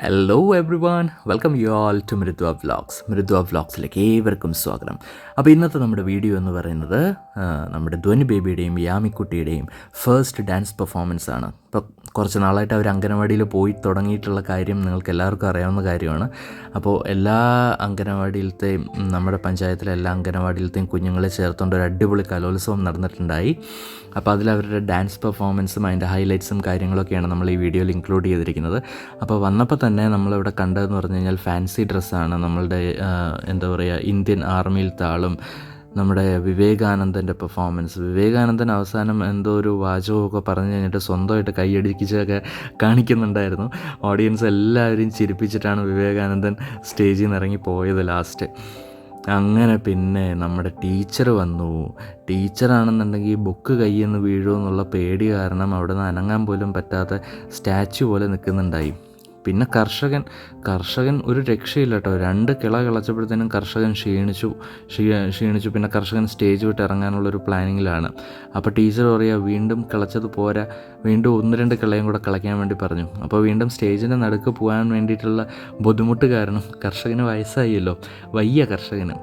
Hello everyone, welcome you all to Mridhwa vlogs. Mridhwa വ്ളോഗ്സിലേക്ക് ഏവർക്കും സ്വാഗതം. അപ്പോൾ ഇന്നത്തെ നമ്മുടെ വീഡിയോ എന്ന് പറയുന്നത് നമ്മുടെ ധ്വനി ബേബിയുടെയും യാമിക്കുട്ടിയുടെയും ഫസ്റ്റ് ഡാൻസ് പെർഫോമൻസ് ആണ്. ഇപ്പോൾ കുറച്ച് നാളായിട്ട് അവർ അംഗനവാടിയിൽ പോയി തുടങ്ങിയിട്ടുള്ള കാര്യം നിങ്ങൾക്ക് എല്ലാവർക്കും അറിയാവുന്ന കാര്യമാണ്. അപ്പോൾ എല്ലാ അംഗനവാടിയിലത്തെയും നമ്മുടെ പഞ്ചായത്തിലെ എല്ലാ അംഗനവാടിയിലത്തെയും കുഞ്ഞുങ്ങളെ ചേർത്തുകൊണ്ട് ഒരു അടിപൊളി കലോത്സവം നടന്നിട്ടുണ്ടായി. അപ്പോൾ അതിലവരുടെ ഡാൻസ് പെർഫോമൻസും അതിൻ്റെ ഹൈലൈറ്റ്സും കാര്യങ്ങളൊക്കെയാണ് നമ്മൾ ഈ വീഡിയോയിൽ ഇൻക്ലൂഡ് ചെയ്തിരിക്കുന്നത്. അപ്പോൾ വന്നപ്പോൾ തന്നെ നമ്മളിവിടെ കണ്ടതെന്ന് പറഞ്ഞു കഴിഞ്ഞാൽ ഫാൻസി ഡ്രസ്സാണ്. നമ്മളുടെ എന്താ പറയുക, ഇന്ത്യൻ ആർമിയിലത്തെ ആളും നമ്മുടെ വിവേകാനന്ദൻ്റെ പെർഫോമൻസ്. വിവേകാനന്ദൻ അവസാനം എന്തോ ഒരു വാചകമൊക്കെ പറഞ്ഞു കഴിഞ്ഞിട്ട് സ്വന്തമായിട്ട് കൈയടിച്ചൊക്കെ കാണിക്കുന്നുണ്ടായിരുന്നു. ഓഡിയൻസ് എല്ലാവരെയും ചിരിപ്പിച്ചിട്ടാണ് വിവേകാനന്ദൻ സ്റ്റേജിൽ നിന്ന് ഇറങ്ങി പോയത് ലാസ്റ്റ്. അങ്ങനെ പിന്നെ നമ്മുടെ ടീച്ചർ വന്നു. ടീച്ചറാണെന്നുണ്ടെങ്കിൽ ബുക്ക് കയ്യിൽ നിന്ന് വീഴുമെന്നുള്ള പേടി കാരണം അവിടെ നിന്ന് അനങ്ങാൻ പോലും പറ്റാത്ത സ്റ്റാച്ചു പോലെ നിൽക്കുന്നുണ്ടായി. പിന്നെ കർഷകൻ ഒരു രക്ഷയില്ല കേട്ടോ. 2 കിള കിളച്ചപ്പോഴത്തേനും കർഷകൻ ക്ഷീണിച്ചു. പിന്നെ കർഷകൻ സ്റ്റേജ് വിട്ട് ഇറങ്ങാനുള്ളൊരു പ്ലാനിങ്ങിലാണ്. അപ്പോൾ ടീച്ചർ പറയുക, വീണ്ടും കിളച്ചത് പോരാ, വീണ്ടും 1-2 കിളയും കൂടെ കിളയ്ക്കാൻ വേണ്ടി പറഞ്ഞു. അപ്പോൾ വീണ്ടും സ്റ്റേജിൻ്റെ നടുക്ക് പോകാൻ വേണ്ടിയിട്ടുള്ള ബുദ്ധിമുട്ട് കാരണം കർഷകന് വയസ്സായല്ലോ, വയ്യ കർഷകന്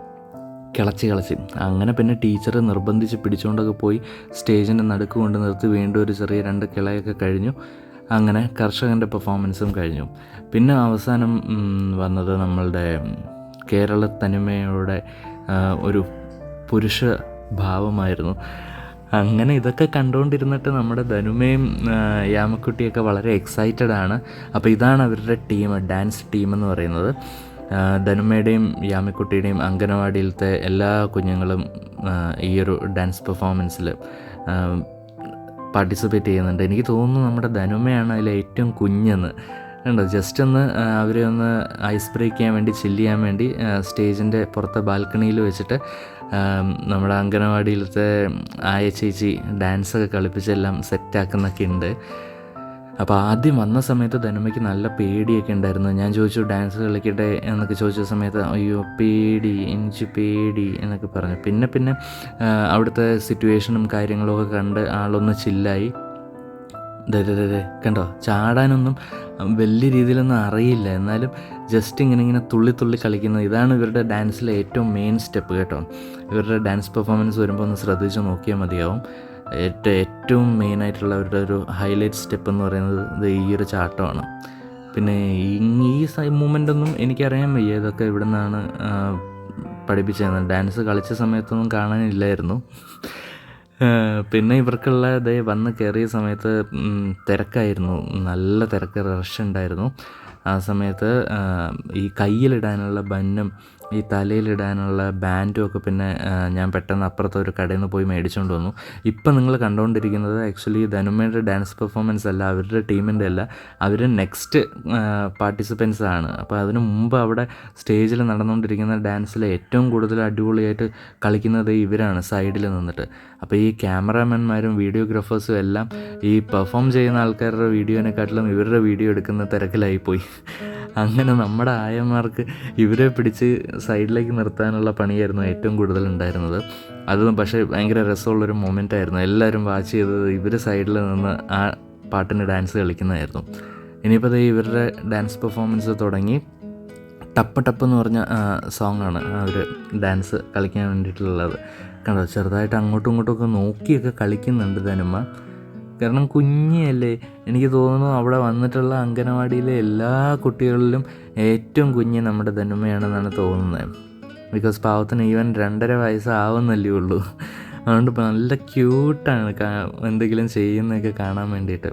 കിളച്ച്. അങ്ങനെ പിന്നെ ടീച്ചർ നിർബന്ധിച്ച് പിടിച്ചുകൊണ്ടൊക്കെ പോയി സ്റ്റേജിൻ്റെ നടുക്ക് കൊണ്ട് നിർത്തി വീണ്ടും ഒരു ചെറിയ 2 കിളയൊക്കെ കഴിഞ്ഞു. അങ്ങനെ കർഷകൻ്റെ പെർഫോമൻസും കഴിഞ്ഞു. പിന്നെ അവസാനം വന്നത് നമ്മളുടെ കേരള തനിമയുടെ ഒരു പുരുഷ ഭാവമായിരുന്നു. അങ്ങനെ ഇതൊക്കെ കണ്ടുകൊണ്ടിരുന്നിട്ട് നമ്മുടെ ധനുമയും യാമക്കുട്ടിയൊക്കെ വളരെ എക്സൈറ്റഡ് ആണ്. അപ്പോൾ ഇതാണ് അവരുടെ ടീം, ഡാൻസ് ടീമെന്ന് പറയുന്നത്. ധനുമയുടെയും യാമിക്കുട്ടിയുടെയും അംഗനവാടിയിലത്തെ എല്ലാ കുഞ്ഞുങ്ങളും ഈ ഒരു ഡാൻസ് പെർഫോമൻസിൽ പാർട്ടിസിപ്പേറ്റ് ചെയ്യുന്നുണ്ട്. എനിക്ക് തോന്നുന്നു നമ്മുടെ ധനുമയാണ് അതിൽ ഏറ്റവും കുഞ്ഞെന്ന്. കണ്ടോ, ജസ്റ്റ് ഒന്ന് അവരെ ഒന്ന് ഐസ് ബ്രേക്ക് ചെയ്യാൻ വേണ്ടി, ചില്ല് ചെയ്യാൻ വേണ്ടി സ്റ്റേജിൻ്റെ പുറത്തെ ബാൽക്കണിയിൽ വെച്ചിട്ട് നമ്മുടെ അംഗനവാടിയിലത്തെ ആയ ചേച്ചി ഡാൻസൊക്കെ കളിപ്പിച്ചെല്ലാം സെറ്റാക്കുന്നൊക്കെ ഉണ്ട്. അപ്പോൾ ആദ്യം വന്ന സമയത്ത് ധനുമയ്ക്ക് നല്ല പേടിയൊക്കെ ഉണ്ടായിരുന്നു. ഞാൻ ചോദിച്ചു ഡാൻസ് കളിക്കട്ടെ എന്നൊക്കെ ചോദിച്ച സമയത്ത് അയ്യോ എനിക്ക് പേടി എന്നൊക്കെ പറഞ്ഞു. പിന്നെ അവിടുത്തെ സിറ്റുവേഷനും കാര്യങ്ങളൊക്കെ കണ്ട് ആളൊന്ന് ചില്ലായി. കണ്ടോ, ചാടാനൊന്നും വലിയ രീതിയിലൊന്നും അറിയില്ല, എന്നാലും ജസ്റ്റ് ഇങ്ങനെ തുള്ളി കളിക്കുന്നത്. ഇതാണ് ഇവരുടെ ഡാൻസിലെ ഏറ്റവും മെയിൻ സ്റ്റെപ്പ് കേട്ടോ. ഇവരുടെ ഡാൻസ് പെർഫോമൻസ് വരുമ്പോൾ ഒന്ന് ശ്രദ്ധിച്ച് നോക്കിയാൽ മതിയാവും. ഏറ്റവും മെയിനായിട്ടുള്ള അവരുടെ ഒരു ഹൈലൈറ്റ് സ്റ്റെപ്പ് എന്ന് പറയുന്നത് ഈ ഒരു ചാട്ടമാണ്. പിന്നെ ഈ മൂമെൻ്റൊന്നും എനിക്കറിയാൻ വയ്യ, ഇതൊക്കെ ഇവിടെ നിന്നാണ് പഠിപ്പിച്ചത്. ഡാൻസ് കളിച്ച സമയത്തൊന്നും കാണാനില്ലായിരുന്നു. പിന്നെ ഇവർക്കുള്ള വന്ന് കയറിയ സമയത്ത് തിരക്കായിരുന്നു, നല്ല തിരക്ക്, റഷ് ഉണ്ടായിരുന്നു. ആ സമയത്ത് ഈ കയ്യിലിടാനുള്ള ബന്നും ഈ തലയിലിടാനുള്ള ബാൻഡും ഒക്കെ പിന്നെ ഞാൻ പെട്ടെന്ന് അപ്പുറത്തെ ഒരു കടയിൽ നിന്ന് പോയി മേടിച്ചുകൊണ്ട് വന്നു. ഇപ്പം നിങ്ങൾ കണ്ടുകൊണ്ടിരിക്കുന്നത് ആക്ച്വലി ധനുമയുടെ ഡാൻസ് പെർഫോമൻസ് അല്ല, അവരുടെ ടീമിൻ്റെ അല്ല, അവർ നെക്സ്റ്റ് പാർട്ടിസിപ്പൻസ് ആണ്. അപ്പോൾ അതിന് മുമ്പ് അവിടെ സ്റ്റേജിൽ നടന്നുകൊണ്ടിരിക്കുന്ന ഡാൻസിൽ ഏറ്റവും കൂടുതൽ അടിപൊളിയായിട്ട് കളിക്കുന്നത് ഇവരാണ്, സൈഡിൽ നിന്നിട്ട്. അപ്പോൾ ഈ ക്യാമറാമാൻമാരും വീഡിയോഗ്രാഫേഴ്സും എല്ലാം ഈ പെർഫോം ചെയ്യുന്ന ആൾക്കാരുടെ വീഡിയോനെക്കാട്ടിലും ഇവരുടെ വീഡിയോ എടുക്കുന്ന തിരക്കിലായിപ്പോയി. അങ്ങനെ നമ്മുടെ ആയമാർക്ക് ഇവരെ പിടിച്ച് സൈഡിലേക്ക് നിർത്താനുള്ള പണിയായിരുന്നു ഏറ്റവും കൂടുതൽ ഉണ്ടായിരുന്നത്. അതൊന്നും പക്ഷേ ഭയങ്കര രസമുള്ളൊരു മൊമെൻ്റ് ആയിരുന്നു. എല്ലാവരും വാച്ച് ചെയ്തത് ഇവർ സൈഡിൽ നിന്ന് ആ പാട്ടിന് ഡാൻസ് കളിക്കുന്നതായിരുന്നു. ഇനിയിപ്പോൾ ഇവരുടെ ഡാൻസ് പെർഫോമൻസ് തുടങ്ങി. ടപ്പ് എന്ന് പറഞ്ഞ സോങ്ങാണ് അവർ ഡാൻസ് കളിക്കാൻ വേണ്ടിയിട്ടുള്ളത്. കണ്ടോ, ചെറുതായിട്ട് അങ്ങോട്ടും ഇങ്ങോട്ടുമൊക്കെ നോക്കിയൊക്കെ കളിക്കുന്നുണ്ട് ധനുമ. കാരണം കുഞ്ഞല്ലേ, എനിക്ക് തോന്നുന്നു അവിടെ വന്നിട്ടുള്ള അംഗനവാടിയിലെ എല്ലാ കുട്ടികളിലും ഏറ്റവും കുഞ്ഞ് നമ്മുടെ ധനുമയാണെന്നാണ് തോന്നുന്നത്. ബിക്കോസ് പാവത്തിന് ഈവൻ 2.5 വയസ്സാവുന്നല്ലേ ഉള്ളൂ. അതുകൊണ്ട് നല്ല ക്യൂട്ടാണ് എന്തെങ്കിലും ചെയ്യുന്നതൊക്കെ കാണാൻ വേണ്ടിയിട്ട്.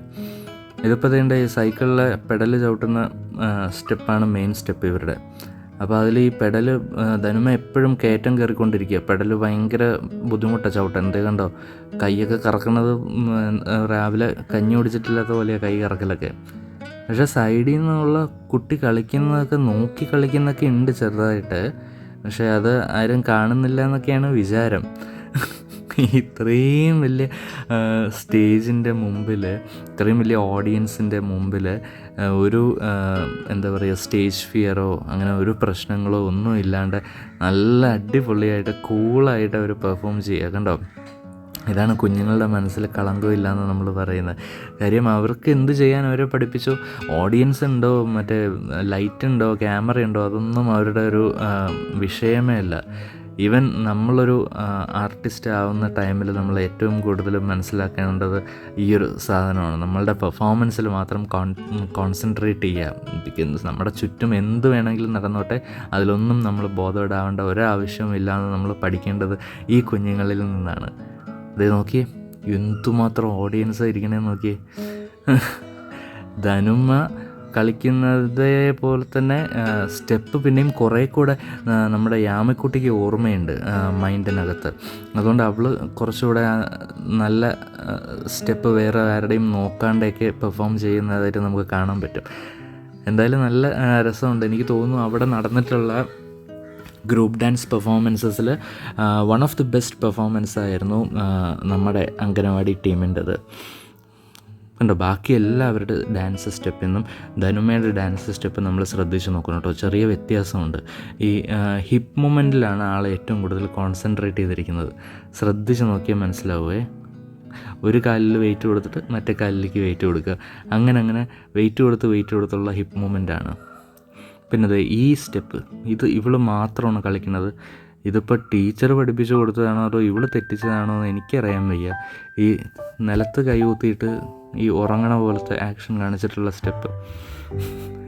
ഇതിപ്പോൾ ഇതിൻ്റെ സൈക്കിളിലെ പെഡൽ ചവിട്ടുന്ന സ്റ്റെപ്പാണ് മെയിൻ സ്റ്റെപ്പ് ഇവരുടെ. അപ്പോൾ അതിൽ ഈ പെഡല് ധനുമ എപ്പോഴും കയറ്റം കയറിക്കൊണ്ടിരിക്കുക. പെഡല് ഭയങ്കര ബുദ്ധിമുട്ടാണ് ചവിട്ടാൻ. എന്തേ കണ്ടോ, കൈയൊക്കെ കറക്കുന്നത് രാവിലെ കഞ്ഞി കുടിച്ചിട്ടില്ലാത്ത പോലെയാണ് കൈ കറക്കലൊക്കെ. പക്ഷേ സൈഡിൽ നിന്നുള്ള കുട്ടി കളിക്കുന്നതൊക്കെ നോക്കി കളിക്കുന്നതൊക്കെ ഉണ്ട് ചെറുതായിട്ട്. പക്ഷേ അത് ആരും കാണുന്നില്ല എന്നൊക്കെയാണ് വിചാരം. ഇത്രയും വലിയ സ്റ്റേജിൻ്റെ മുമ്പിൽ, ഇത്രയും വലിയ ഓഡിയൻസിൻ്റെ മുമ്പിൽ ഒരു എന്താ പറയുക, സ്റ്റേജ് ഫിയറോ അങ്ങനെ ഒരു പ്രശ്നങ്ങളോ ഒന്നും ഇല്ലാണ്ട് നല്ല അടിപൊളിയായിട്ട് കൂളായിട്ട് അവർ പെർഫോം ചെയ്യുക. കണ്ടോ, ഇതാണ് കുഞ്ഞുങ്ങളുടെ മനസ്സിൽ കളങ്കമില്ല എന്ന് നമ്മൾ പറയുന്നത്. കാര്യം അവർക്ക് എന്ത് ചെയ്യാൻ അവരെ പഠിപ്പിച്ചു. ഓഡിയൻസ് ഉണ്ടോ, മറ്റേ ലൈറ്റ് ഉണ്ടോ, ക്യാമറ ഉണ്ടോ, അതൊന്നും അവരുടെ ഒരു വിഷയമേ അല്ല. ഈവൻ നമ്മളൊരു ആർട്ടിസ്റ്റ് ആവുന്ന ടൈമിൽ നമ്മൾ ഏറ്റവും കൂടുതൽ മനസ്സിലാക്കേണ്ടത് ഈ ഒരു സാധനമാണ്. നമ്മളുടെ പെർഫോമൻസിൽ മാത്രം കോൺസെൻട്രേറ്റ് ചെയ്യുക. നമ്മുടെ ചുറ്റും എന്ത് വേണമെങ്കിലും നടന്നോട്ടെ, അതിലൊന്നും നമ്മൾ ബോധപ്പെടാവേണ്ട ഒരാവശ്യവും ഇല്ലാന്ന് നമ്മൾ പഠിക്കേണ്ടത് ഈ കുഞ്ഞുങ്ങളിൽ നിന്നാണ്. അതേ നോക്കിയേ, എന്തുമാത്രം ഓഡിയൻസ് ഇരിക്കണേന്ന് നോക്കിയേ. ധനുമ്മ കളിക്കുന്നതേ പോലെ തന്നെ സ്റ്റെപ്പ് പിന്നെയും കുറേ കൂടെ നമ്മുടെ യാമിക്കുട്ടിക്ക് ഓർമ്മയുണ്ട് മൈൻഡിനകത്ത്. അതുകൊണ്ട് അവൾ കുറച്ചുകൂടെ നല്ല സ്റ്റെപ്പ് വേറെ ആരുടെയും നോക്കാണ്ടൊക്കെ പെർഫോം ചെയ്യുന്നതായിട്ട് നമുക്ക് കാണാൻ പറ്റും. എന്തായാലും നല്ല രസമുണ്ട്. എനിക്ക് തോന്നുന്നു അവിടെ നടന്നിട്ടുള്ള ഗ്രൂപ്പ് ഡാൻസ് പെർഫോമൻസസിൽ one of the best performance ആയിരുന്നു നമ്മുടെ അംഗനവാടി ടീമിൻ്റെത്. കണ്ടോ, ബാക്കി എല്ലാവരുടെ ഡാൻസ് സ്റ്റെപ്പിൽ നിന്നും ധനുമയുടെ ഡാൻസ് സ്റ്റെപ്പ് നമ്മൾ ശ്രദ്ധിച്ച് നോക്കണം കേട്ടോ. ചെറിയ വ്യത്യാസമുണ്ട്. ഈ ഹിപ്പ് മൂമെൻറ്റിലാണ് ആൾ ഏറ്റവും കൂടുതൽ കോൺസെൻട്രേറ്റ് ചെയ്തിരിക്കുന്നത്. ശ്രദ്ധിച്ച് നോക്കിയാൽ മനസ്സിലാവുമേ. ഒരു കാലിൽ വെയിറ്റ് കൊടുത്തിട്ട് മറ്റേ കാലിലേക്ക് വെയിറ്റ് കൊടുക്കുക, അങ്ങനെ വെയിറ്റ് കൊടുത്തുള്ള ഹിപ്പ് മൂമെൻ്റാണ്. പിന്നെ ഈ സ്റ്റെപ്പ് ഇവൾ മാത്രമാണ് കളിക്കുന്നത്. ഇതിപ്പോൾ ടീച്ചർ പഠിപ്പിച്ചു കൊടുത്തതാണോ അതോ ഇവൾ തെറ്റിച്ചതാണോ എന്ന് എനിക്കറിയാൻ വയ്യ. ഈ നിലത്ത് കൈകൂത്തിയിട്ട് ഈ ഉറങ്ങണ പോലത്തെ ആക്ഷൻ കാണിച്ചിട്ടുള്ള സ്റ്റെപ്പ്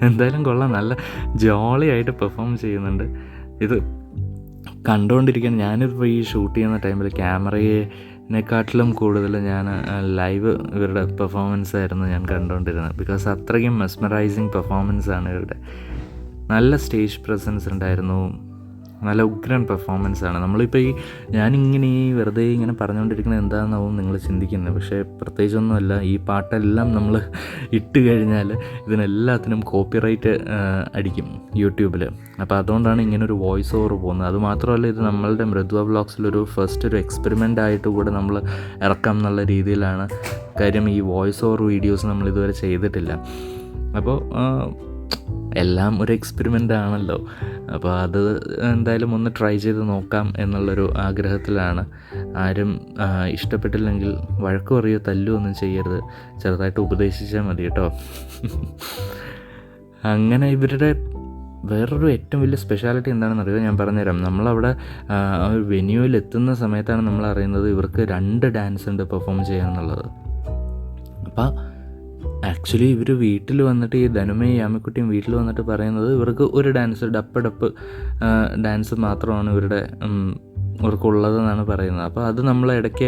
എന്തായാലും കൊള്ളാം. നല്ല ജോളിയായിട്ട് പെർഫോം ചെയ്യുന്നുണ്ട്. ഇത് കണ്ടുകൊണ്ടിരിക്കാൻ ഞാനിപ്പോൾ ഈ ഷൂട്ട് ചെയ്യുന്ന ടൈമിൽ ക്യാമറയെക്കാട്ടിലും കൂടുതൽ ഞാൻ ലൈവ് ഇവരുടെ പെർഫോമൻസ് ആയിരുന്നു ഞാൻ കണ്ടുകൊണ്ടിരുന്നത്. ബിക്കോസ് അത്രയ്ക്കും മെസ്മറൈസിങ് പെർഫോമൻസാണ് ഇവരുടെ. നല്ല സ്റ്റേജ് പ്രസൻസ് ഉണ്ടായിരുന്നു, നല്ല ഉഗ്രൻ പെർഫോമൻസാണ്. നമ്മളിപ്പോൾ ഞാനിങ്ങനെ വെറുതെ ഇങ്ങനെ പറഞ്ഞുകൊണ്ടിരിക്കുന്നത് എന്താണെന്നാവും നിങ്ങൾ ചിന്തിക്കുന്നത്. പക്ഷേ പ്രത്യേകിച്ചൊന്നുമല്ല, ഈ പാട്ടെല്ലാം നമ്മൾ ഇട്ട് കഴിഞ്ഞാൽ ഇതിനെല്ലാത്തിനും കോപ്പിറൈറ്റ് അടിക്കും യൂട്യൂബിൽ. അപ്പോൾ അതുകൊണ്ടാണ് ഇങ്ങനൊരു വോയിസ് ഓവർ പോകുന്നത്. അതുമാത്രമല്ല, ഇത് നമ്മളുടെ മൃദുവ വ്ളോഗ്സിലൊരു ഒരു എക്സ്പെരിമെൻ്റ് ആയിട്ട് കൂടെ നമ്മൾ ഇറക്കാം എന്നുള്ള രീതിയിലാണ്. കാര്യം ഈ വോയിസ് ഓവർ വീഡിയോസ് നമ്മൾ ഇതുവരെ ചെയ്തിട്ടില്ല. അപ്പോൾ എല്ലാം ഒരു എക്സ്പെരിമെൻ്റ് ആണല്ലോ. അപ്പോൾ അത് എന്തായാലും ഒന്ന് ട്രൈ ചെയ്ത് നോക്കാം എന്നുള്ളൊരു ആഗ്രഹത്തിലാണ്. ആരും ഇഷ്ടപ്പെട്ടില്ലെങ്കിൽ വഴക്ക് പറയുകയോ തല്ലുകയോ ഒന്നും ചെയ്യരുത്, ചെറുതായിട്ട് ഉപദേശിച്ചാൽ മതി കേട്ടോ. അങ്ങനെ ഇവരുടെ വേറൊരു ഏറ്റവും വലിയ സ്പെഷ്യാലിറ്റി എന്താണെന്ന് അറിയുമോ? ഞാൻ പറഞ്ഞുതരാം. നമ്മളവിടെ ഒരു വെന്യൂവിൽ എത്തുന്ന സമയത്താണ് നമ്മൾ അറിയുന്നത് ഇവർക്ക് 2 ഡാൻസ് ഉണ്ട് പെർഫോം ചെയ്യാമെന്നുള്ളത്. അപ്പോൾ ആക്ച്വലി ഇവർ വീട്ടിൽ വന്നിട്ട്, ഈ ധനുമയും യാമിക്കുട്ടിയും വീട്ടിൽ വന്നിട്ട് പറയുന്നത് ഇവർക്ക് ഒരു ഡാൻസ് ഡപ്പ് ഡാൻസ് മാത്രമാണ് ഇവർക്കുള്ളതെന്നാണ് പറയുന്നത്. അപ്പോൾ അത് നമ്മൾ ഇടയ്ക്ക്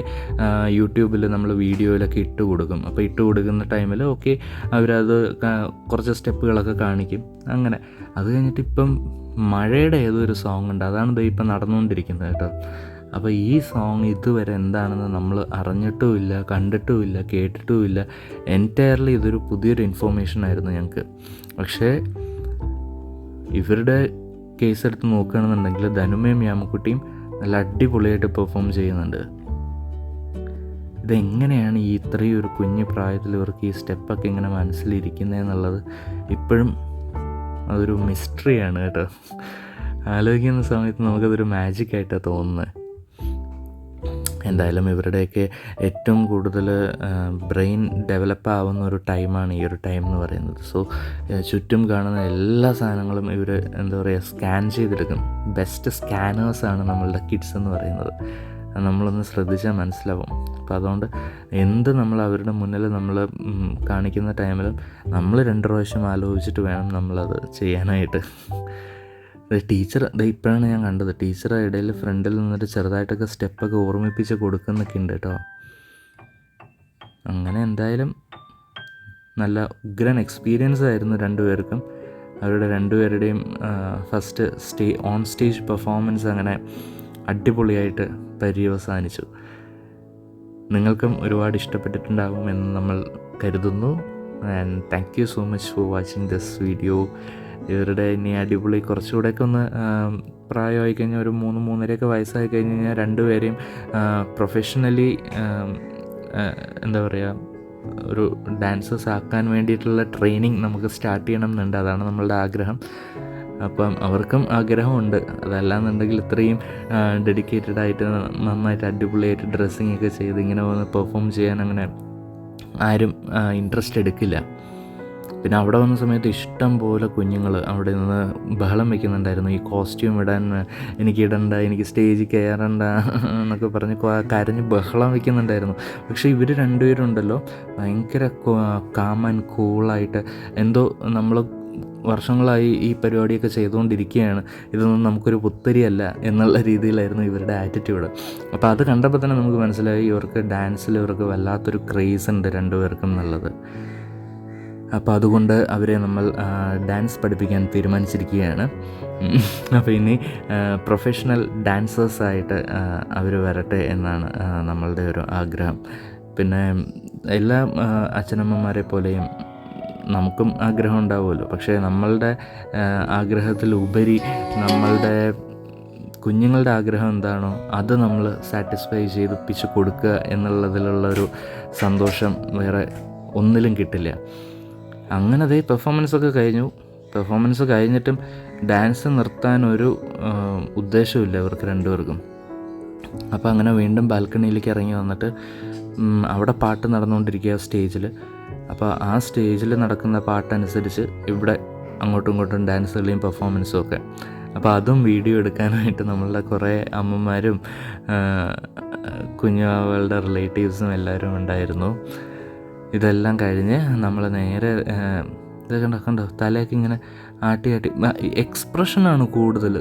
യൂട്യൂബിൽ നമ്മൾ വീഡിയോയിലൊക്കെ ഇട്ട് കൊടുക്കും. അപ്പോൾ ഇട്ട് കൊടുക്കുന്ന ടൈമിൽ ഓക്കെ അവരത് കുറച്ച് സ്റ്റെപ്പുകളൊക്കെ കാണിക്കും. അങ്ങനെ അത് കഴിഞ്ഞിട്ട് ഇപ്പം മഴയുടെ ഏതൊരു സോങ് ഉണ്ട്, അതാണ് ഇപ്പം നടന്നുകൊണ്ടിരിക്കുന്നത് കേട്ടോ. അപ്പോൾ ഈ സോങ് ഇതുവരെ എന്താണെന്ന് നമ്മൾ അറിഞ്ഞിട്ടുമില്ല, കണ്ടിട്ടുമില്ല, കേട്ടിട്ടുമില്ല. എൻറ്റയർലി ഇതൊരു പുതിയൊരു ഇൻഫോർമേഷൻ ആയിരുന്നു ഞങ്ങൾക്ക്. പക്ഷേ ഇവരുടെ കേസ് എടുത്ത് നോക്കുകയാണെന്നുണ്ടെങ്കിൽ ധനുമയും യാമക്കുട്ടിയും നല്ല അടിപൊളിയായിട്ട് പെർഫോം ചെയ്യുന്നുണ്ട്. ഇതെങ്ങനെയാണ് ഈ ഇത്രയും ഒരു കുഞ്ഞു പ്രായത്തിൽ ഇവർക്ക് ഈ സ്റ്റെപ്പൊക്കെ ഇങ്ങനെ മനസ്സിലിരിക്കുന്നതെന്നുള്ളത് ഇപ്പോഴും അതൊരു മിസ്റ്ററിയാണ് കേട്ടോ. ആലോചിക്കുന്ന സമയത്ത് നമുക്കതൊരു മാജിക്കായിട്ടാണ് തോന്നുന്നത്. എന്തായാലും ഇവരുടെയൊക്കെ ഏറ്റവും കൂടുതൽ ബ്രെയിൻ ഡെവലപ്പ് ആവുന്ന ഒരു ടൈമാണ് ഈ ഒരു ടൈം എന്ന് പറയുന്നത്. സോ ചുറ്റും കാണുന്ന എല്ലാ സാധനങ്ങളും ഇവർ എന്താ പറയുക സ്കാൻ ചെയ്തെടുക്കും. ബെസ്റ്റ് സ്കാനേഴ്സാണ് നമ്മളുടെ കിഡ്സ് എന്ന് പറയുന്നത്. നമ്മളൊന്ന് ശ്രദ്ധിച്ചാൽ മനസ്സിലാവും. അപ്പോൾ അതുകൊണ്ട് എന്ത് നമ്മൾ അവരുടെ മുന്നിൽ നമ്മൾ കാണിക്കുന്ന ടൈമിലും നമ്മൾ 2 പ്രാവശ്യം ആലോചിച്ചിട്ട് വേണം നമ്മളത് ചെയ്യാനായിട്ട്. ടീച്ചർ ഇപ്പോഴാണ് ഞാൻ കണ്ടത്, ടീച്ചർ ഇടയിൽ ഫ്രണ്ടിൽ നിന്നിട്ട് ചെറുതായിട്ടൊക്കെ സ്റ്റെപ്പൊക്കെ ഓർമ്മിപ്പിച്ച് കൊടുക്കുന്നൊക്കെ ഉണ്ട് കേട്ടോ. അങ്ങനെ എന്തായാലും നല്ല ഉഗ്രൻ എക്സ്പീരിയൻസ് ആയിരുന്നു 2 പേർക്കും. അവരുടെ 2 പേരുടെയും ഫസ്റ്റ് ഓൺ സ്റ്റേജ് പെർഫോമൻസ് അങ്ങനെ അടിപൊളിയായിട്ട് പര്യവസാനിച്ചു. നിങ്ങൾക്കും ഒരുപാട് ഇഷ്ടപ്പെട്ടിട്ടുണ്ടാകുമെന്ന് നമ്മൾ കരുതുന്നു. And thank you so much for watching this video. ഇവരുടെ ഇനി അടിപൊളി കുറച്ചുകൂടെയൊക്കെ ഒന്ന് പ്രായമായി കഴിഞ്ഞാൽ ഒരു 3-3.5 വയസ്സായി കഴിഞ്ഞ് കഴിഞ്ഞാൽ 2 പേരെയും പ്രൊഫഷണലി എന്താ പറയുക ഒരു ഡാൻസേഴ്സ് ആക്കാൻ വേണ്ടിയിട്ടുള്ള ട്രെയിനിങ് നമുക്ക് സ്റ്റാർട്ട് ചെയ്യണം എന്നുണ്ട്. അതാണ് നമ്മളുടെ ആഗ്രഹം. അപ്പം അവർക്കും ആഗ്രഹമുണ്ട്. അതല്ലാന്നുണ്ടെങ്കിൽ ഇത്രയും ഡെഡിക്കേറ്റഡ് ആയിട്ട് നന്നായിട്ട് അടിപൊളിയായിട്ട് ഡ്രസ്സിങ് ഒക്കെ ചെയ്ത് ഇങ്ങനെ വന്ന് പെർഫോം ചെയ്യാൻ അങ്ങനെ ആരും ഇൻട്രസ്റ്റ് എടുക്കില്ല. പിന്നെ അവിടെ വന്ന സമയത്ത് ഇഷ്ടം പോലെ കുഞ്ഞുങ്ങൾ അവിടെ നിന്ന് ബഹളം വയ്ക്കുന്നുണ്ടായിരുന്നു. ഈ കോസ്റ്റ്യൂം ഇടാൻ എനിക്ക് ഇടണ്ട, എനിക്ക് സ്റ്റേജിൽ കയറണ്ട എന്നൊക്കെ പറഞ്ഞ് കരഞ്ഞ് ബഹളം വയ്ക്കുന്നുണ്ടായിരുന്നു. പക്ഷേ ഇവർ രണ്ടുപേരും ഉണ്ടല്ലോ ഭയങ്കര കാം ആൻഡ് കൂളായിട്ട്, എന്തോ നമ്മൾ വർഷങ്ങളായി ഈ പരിപാടിയൊക്കെ ചെയ്തുകൊണ്ടിരിക്കുകയാണ്, ഇതൊന്നും നമുക്കൊരു പുത്തരിയല്ല എന്നുള്ള രീതിയിലായിരുന്നു ഇവരുടെ ആറ്റിറ്റ്യൂഡ്. അപ്പോൾ അത് കണ്ടപ്പോൾ തന്നെ നമുക്ക് മനസ്സിലായി ഇവർക്ക് ഡാൻസിൽ ഇവർക്ക് വല്ലാത്തൊരു ക്രേസ് ഉണ്ട് രണ്ടുപേർക്കും എന്നുള്ളത്. അപ്പോൾ അതുകൊണ്ട് അവരെ നമ്മൾ ഡാൻസ് പഠിപ്പിക്കാൻ തീരുമാനിച്ചിരിക്കുകയാണ്. അപ്പോൾ ഇനി പ്രൊഫഷണൽ ഡാൻസേഴ്സായിട്ട് അവർ വരട്ടെ എന്നാണ് നമ്മളുടെ ഒരു ആഗ്രഹം. പിന്നെ എല്ലാ അച്ഛനമ്മമാരെ പോലെയും നമുക്കും ആഗ്രഹം ഉണ്ടാവുമല്ലോ. പക്ഷേ നമ്മളുടെ ആഗ്രഹത്തിലുപരി നമ്മളുടെ കുഞ്ഞുങ്ങളുടെ ആഗ്രഹം എന്താണോ അത് നമ്മൾ സാറ്റിസ്ഫൈ ചെയ്യിപ്പിച്ച് കൊടുക്കുക എന്നുള്ളതിലുള്ളൊരു സന്തോഷം വേറെ ഒന്നിലും കിട്ടില്ല. അങ്ങനെ അതേ പെർഫോമൻസൊക്കെ കഴിഞ്ഞു. പെർഫോമൻസ് കഴിഞ്ഞിട്ടും ഡാൻസ് നിർത്താനൊരു ഉദ്ദേശമില്ല ഇവർക്ക് രണ്ടുപേർക്കും. അപ്പോൾ അങ്ങനെ വീണ്ടും ബാൽക്കണിയിലേക്ക് ഇറങ്ങി വന്നിട്ട് അവിടെ പാട്ട് നടന്നുകൊണ്ടിരിക്കുക സ്റ്റേജിൽ. അപ്പോൾ ആ സ്റ്റേജിൽ നടക്കുന്ന പാട്ടനുസരിച്ച് ഇവിടെ അങ്ങോട്ടും ഇങ്ങോട്ടും ഡാൻസ് കളിയും പെർഫോമൻസും ഒക്കെ. അപ്പോൾ അതും വീഡിയോ എടുക്കാനായിട്ട് നമ്മളുടെ കുറേ അമ്മമാരും കുഞ്ഞുവാവകളുടെ റിലേറ്റീവ്സും എല്ലാവരും ഉണ്ടായിരുന്നു. ഇതെല്ലാം കഴിഞ്ഞ് നമ്മൾ നേരെ ഇത് കണ്ടോ തലയൊക്കെ ഇങ്ങനെ ആട്ടി എക്സ്പ്രഷനാണ് കൂടുതൽ.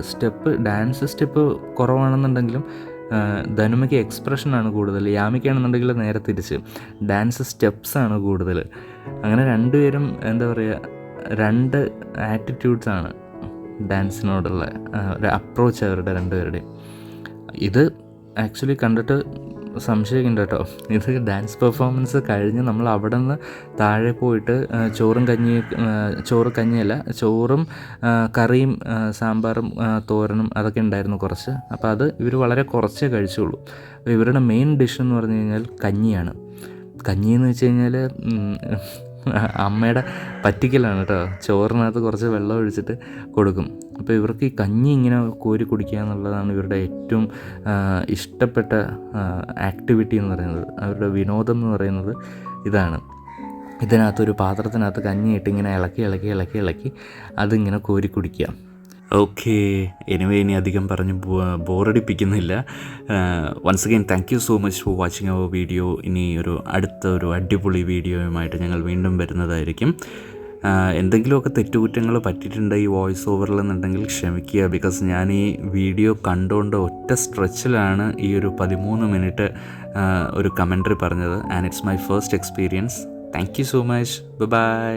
ഡാൻസ് സ്റ്റെപ്പ് കുറവാണെന്നുണ്ടെങ്കിലും ധനുമയ്ക്ക് എക്സ്പ്രഷനാണ് കൂടുതൽ. യാമിക്കാണെന്നുണ്ടെങ്കിൽ നേരെ തിരിച്ച് ഡാൻസ് സ്റ്റെപ്സാണ് കൂടുതൽ. അങ്ങനെ രണ്ടുപേരും എന്താ പറയുക, രണ്ട് ആറ്റിറ്റ്യൂഡ്സാണ് ഡാൻസിനോടുള്ള ഒരു അപ്രോച്ച് അവരുടെ രണ്ടുപേരുടെയും. ഇത് ആക്ച്വലി കണ്ടിട്ട് സംശയിക്കുന്നുണ്ട് കേട്ടോ. ഇത് ഡാൻസ് പെർഫോമൻസ് കഴിഞ്ഞ് നമ്മൾ അവിടെ നിന്ന് താഴെ പോയിട്ട് ചോറും കറിയും സാമ്പാറും തോരനും അതൊക്കെ ഉണ്ടായിരുന്നു കുറച്ച്. അപ്പോൾ അത് ഇവർ വളരെ കുറച്ചേ കഴിച്ചുള്ളൂ. അപ്പോൾ ഇവരുടെ മെയിൻ ഡിഷ് എന്ന് പറഞ്ഞു കഴിഞ്ഞാൽ കഞ്ഞിയാണ്. കഞ്ഞിയെന്ന് വെച്ച് കഴിഞ്ഞാൽ അമ്മയുടെ പറ്റിക്കലാണ് കേട്ടോ. ചോറിനകത്ത് കുറച്ച് വെള്ളം ഒഴിച്ചിട്ട് കൊടുക്കും. അപ്പോൾ ഇവർക്ക് ഈ കഞ്ഞി ഇങ്ങനെ കോരി കുടിക്കുക എന്നുള്ളതാണ് ഇവരുടെ ഏറ്റവും ഇഷ്ടപ്പെട്ട ആക്ടിവിറ്റി എന്ന് പറയുന്നത്. അവരുടെ വിനോദം എന്ന് പറയുന്നത് ഇതാണ്. ഇതിനകത്തൊരു പാത്രത്തിനകത്ത് കഞ്ഞിയിട്ട് ഇങ്ങനെ ഇളക്കി അതിങ്ങനെ കോരി കുടിക്കുക. ഓക്കെ, എനിവേ ഇനി അധികം പറഞ്ഞ് ബോറടിപ്പിക്കുന്നില്ല. Once again thank you so much for watching our video. ഇനി അടുത്ത ഒരു അടിപൊളി വീഡിയോയുമായിട്ട് ഞങ്ങൾ വീണ്ടും വരുന്നതായിരിക്കും. എന്തെങ്കിലുമൊക്കെ തെറ്റുകുറ്റങ്ങൾ പറ്റിയിട്ടുണ്ട് ഈ വോയിസ് ഓവറിലെന്നുണ്ടെങ്കിൽ ക്ഷമിക്കുക. ബിക്കോസ് ഞാൻ ഈ വീഡിയോ കണ്ടുകൊണ്ട് ഒറ്റ സ്ട്രെച്ചിലാണ് ഈ ഒരു 13 മിനിറ്റ് ഒരു കമൻട്രി പറഞ്ഞത്. And it's my first experience. Thank you so much. By.